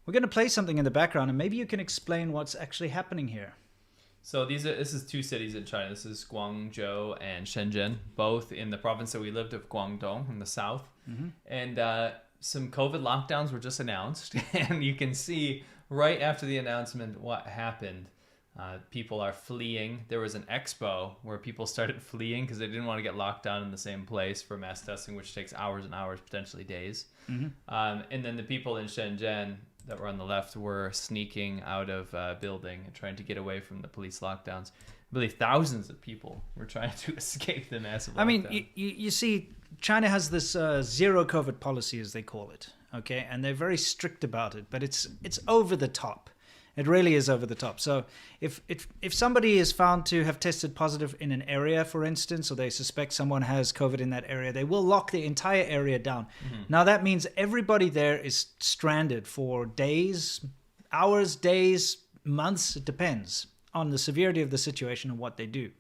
We're going to play something in the background, and maybe you can explain what's actually happening here. So this is two cities in China. This is Guangzhou and Shenzhen, both in the province that we lived of Guangdong in the south. Mm-hmm. And some COVID lockdowns were just announced, and you can see right after the announcement what happened. People are fleeing. There was an expo where people started fleeing because they didn't want to get locked down in the same place for mass testing, which takes hours and hours, potentially days. Mm-hmm. And then the people in Shenzhen that were on the left were sneaking out of a building and trying to get away from the police lockdowns. I believe thousands of people were trying to escape the massive lockdown. I mean, you see, China has this zero COVID policy, as they call it, okay? And they're very strict about it, but it's over the top. It really is over the top. So if somebody is found to have tested positive in an area, for instance, or they suspect someone has COVID in that area, they will lock the entire area down. Mm-hmm. Now, that means everybody there is stranded for days, hours, days, months. It depends on the severity of the situation and what they do.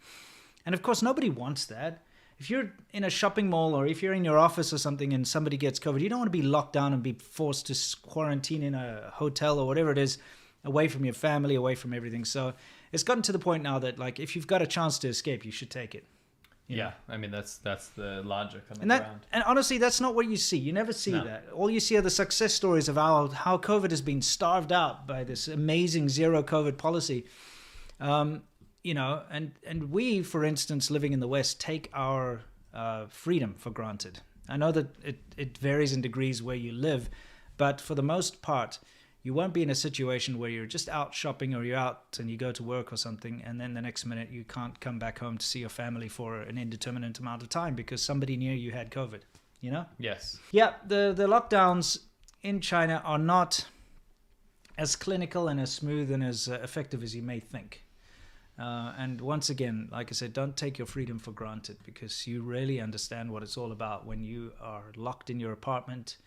And of course, nobody wants that. If you're in a shopping mall or if you're in your office or something and somebody gets COVID, you don't want to be locked down and be forced to quarantine in a hotel or whatever it is, away from your family, away from everything. So it's gotten to the point now that, like, if you've got a chance to escape, you should take it. Yeah, I mean, that's the logic on the ground. And honestly, that's not what you see. You never see that. All you see are the success stories of how COVID has been starved out by this amazing zero COVID policy. And we, for instance, living in the West, take our freedom for granted. I know that it varies in degrees where you live, but for the most part, you won't be in a situation where you're just out shopping or you're out and you go to work or something, and then the next minute you can't come back home to see your family for an indeterminate amount of time because somebody near you had COVID, you know? Yes. Yeah, the lockdowns in China are not as clinical and as smooth and as effective as you may think. And once again, like I said, don't take your freedom for granted because you really understand what it's all about when you are locked in your apartment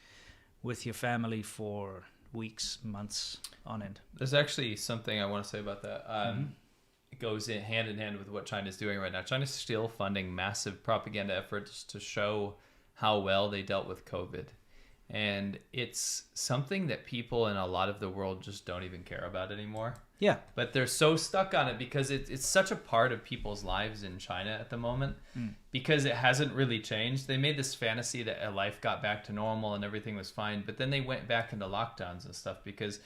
with your family for weeks, months on end. There's actually something I want to say about that. It goes hand in hand with what China's doing right now. China's still funding massive propaganda efforts to show how well they dealt with COVID. And it's something that people in a lot of the world just don't even care about anymore. Yeah. But they're so stuck on it because it's such a part of people's lives in China at the moment because it hasn't really changed. They made this fantasy that life got back to normal and everything was fine. But then they went back into lockdowns and stuff because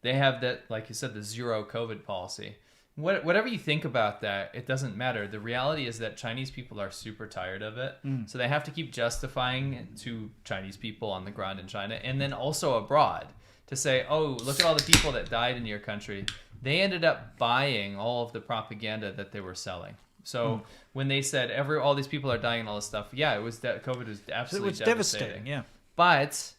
they have that, like you said, the zero COVID policy. Whatever you think about that, it doesn't matter. The reality is that Chinese people are super tired of it. So they have to keep justifying it to Chinese people on the ground in China and then also abroad to say, oh, look at all the people that died in your country. They ended up buying all of the propaganda that they were selling. So when they said all these people are dying and all this stuff, yeah, it was that COVID was absolutely devastating. Yeah. But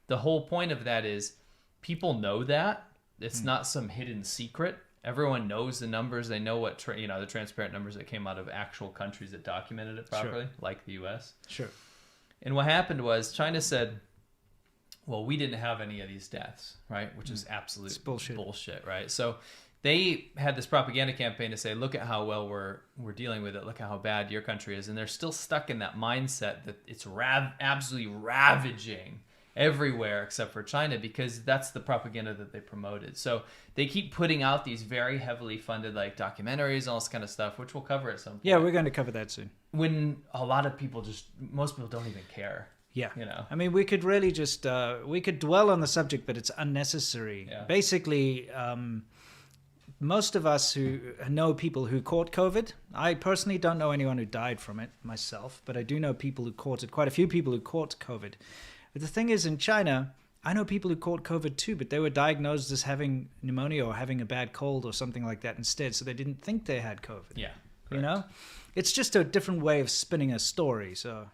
the whole point of that is people know that. It's not some hidden secret. Everyone knows the numbers. They know what the transparent numbers that came out of actual countries that documented it properly, like the U.S. Sure. And what happened was China said, well, we didn't have any of these deaths, right? Which is absolute bullshit, right? So they had this propaganda campaign to say, look at how well we're dealing with it. Look at how bad your country is. And they're still stuck in that mindset that it's absolutely ravaging everywhere except for China because that's the propaganda that they promoted. So they keep putting out these very heavily funded like documentaries, all this kind of stuff, which we'll cover at some point. Yeah, we're going to cover that soon. When a lot of people most people don't even care. Yeah. You know. I mean, we could really just, we could dwell on the subject, but it's unnecessary. Yeah. Basically, most of us who know people who caught COVID, I personally don't know anyone who died from it myself, but I do know people who caught it, quite a few people who caught COVID. But the thing is, in China, I know people who caught COVID too, but they were diagnosed as having pneumonia or having a bad cold or something like that instead, so they didn't think they had COVID. Yeah. Correct. You know? It's just a different way of spinning a story, so...